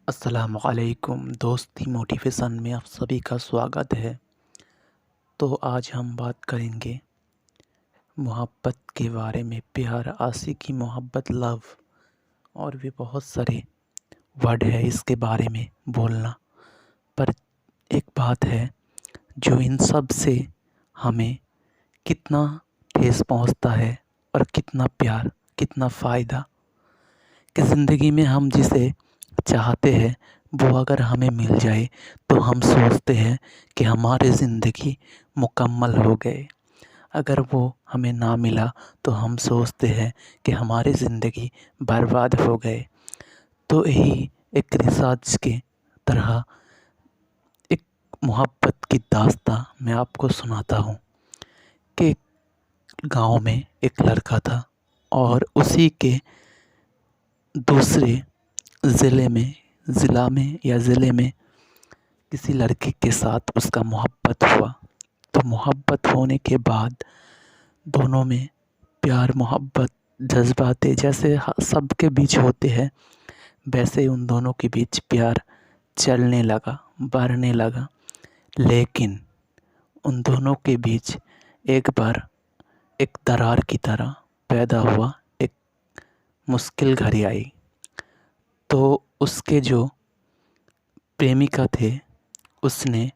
अस्सलामुअलैकुम दोस्ती मोटिवेशन में आप सभी का स्वागत है। तो आज हम बात करेंगे मोहब्बत के बारे में। प्यार, आशिकी, मोहब्बत, लव और भी बहुत सारे वर्ड है इसके बारे में बोलना। पर एक बात है जो इन सब से हमें कितना ठेस पहुंचता है और कितना प्यार, कितना फ़ायदा कि ज़िंदगी में हम जिसे चाहते हैं वो अगर हमें मिल जाए तो हम सोचते हैं कि हमारी ज़िंदगी मुकम्मल हो गए। अगर वो हमें ना मिला तो हम सोचते हैं कि हमारी ज़िंदगी बर्बाद हो गए। तो यही एक रिसर्च के तरह एक मोहब्बत की दास्तां मैं आपको सुनाता हूँ कि गांव में एक लड़का था और उसी के दूसरे ज़िले में किसी लड़की के साथ उसका मोहब्बत हुआ। तो मोहब्बत होने के बाद दोनों में प्यार, मोहब्बत, जज़्बातें जैसे सबके बीच होते हैं वैसे ही उन दोनों के बीच प्यार चलने लगा, बढ़ने लगा। लेकिन उन दोनों के बीच एक बार एक दरार की तरह पैदा हुआ, एक मुश्किल घड़ी आई। तो उसके जो प्रेमिका थे उसने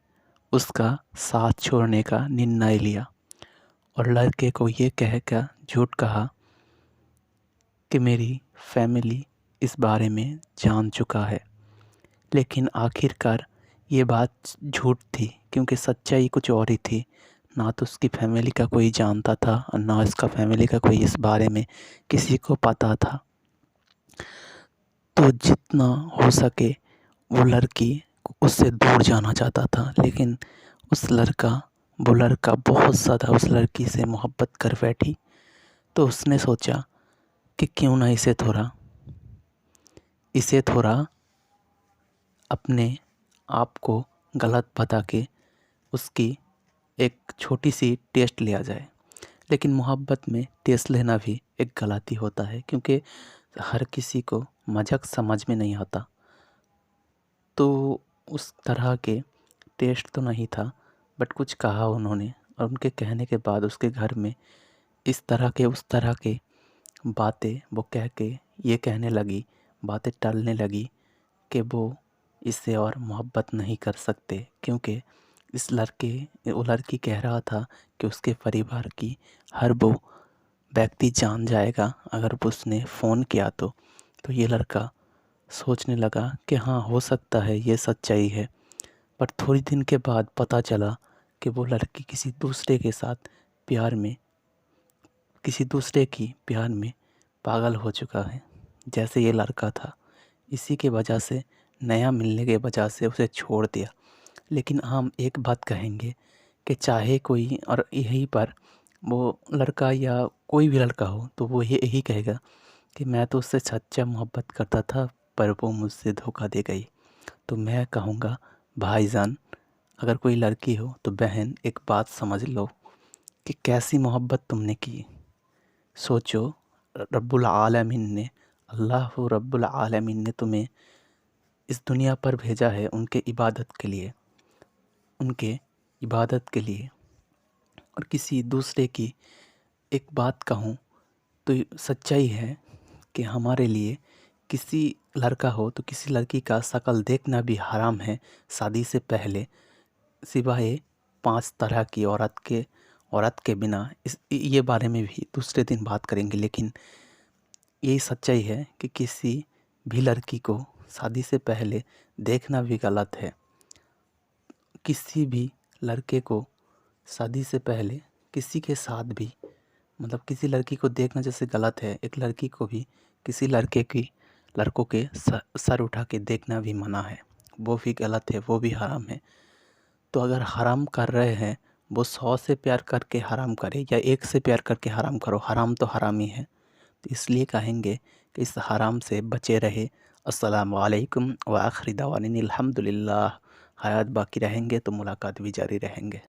उसका साथ छोड़ने का निर्णय लिया और लड़के को ये कह कर झूठ कहा कि मेरी फैमिली इस बारे में जान चुका है। लेकिन आखिरकार ये बात झूठ थी क्योंकि सच्चाई कुछ और ही थी। ना तो उसकी फैमिली का कोई जानता था और ना उसका फैमिली का कोई इस बारे में किसी को पता था। तो जितना हो सके वो लड़की उससे दूर जाना चाहता था, लेकिन वो लड़का बहुत ज़्यादा उस लड़की से मोहब्बत कर बैठी। तो उसने सोचा कि क्यों ना इसे थोड़ा अपने आप को गलत बता के उसकी एक छोटी सी टेस्ट लिया जाए। लेकिन मोहब्बत में टेस्ट लेना भी एक गलती होता है क्योंकि हर किसी को मज़ाक समझ में नहीं आता। तो उस तरह के टेस्ट तो नहीं था, बट कुछ कहा उन्होंने और उनके कहने के बाद उसके घर में इस तरह के उस तरह के बातें वो कह के ये कहने लगी, बातें टालने लगी कि वो इससे और मोहब्बत नहीं कर सकते क्योंकि वो लड़की कह रहा था कि उसके परिवार की हर वो व्यक्ति जान जाएगा अगर उसने फ़ोन किया तो ये लड़का सोचने लगा कि हाँ, हो सकता है ये सच्चाई है। पर थोड़ी दिन के बाद पता चला कि वो लड़की किसी दूसरे की प्यार में पागल हो चुका है जैसे ये लड़का था। इसी के वजह से नया मिलने के वजह से उसे छोड़ दिया। लेकिन हम एक बात कहेंगे कि चाहे कोई, और यहीं पर वो लड़का या कोई भी लड़का हो तो वो यही कहेगा कि मैं तो उससे सच्चा मोहब्बत करता था पर वो मुझसे धोखा दे गई। तो मैं कहूँगा भाईजान, अगर कोई लड़की हो तो बहन एक बात समझ लो कि कैसी मोहब्बत तुमने की। सोचो, अल्लाह रब्बुल आलमीन ने तुम्हें इस दुनिया पर भेजा है उनके इबादत के लिए। और किसी दूसरे की एक बात कहूँ तो सच्चाई है कि हमारे लिए किसी लड़का हो तो किसी लड़की का शक्ल देखना भी हराम है शादी से पहले, सिवाय 5 तरह की औरत के बिना। ये बारे में भी दूसरे दिन बात करेंगे। लेकिन यही सच्चाई है कि किसी भी लड़की को शादी से पहले देखना भी गलत है। किसी भी लड़के को शादी से पहले किसी के साथ भी, मतलब किसी लड़की को देखना जैसे गलत है, एक लड़की को भी किसी लड़कों के सर उठा के देखना भी मना है। वो भी गलत है, वो भी हराम है। तो अगर हराम कर रहे हैं वो 100 से प्यार करके हराम करे या 1 से प्यार करके हराम करो, हराम तो हराम ही है। तो इसलिए कहेंगे कि इस हराम से बचे रहे। अस्सलामु अलैकुम व आखिरी दवानिन अल्हम्दुलिल्लाह। हयात बाकी रहेंगे तो मुलाकात भी जारी रहेंगे।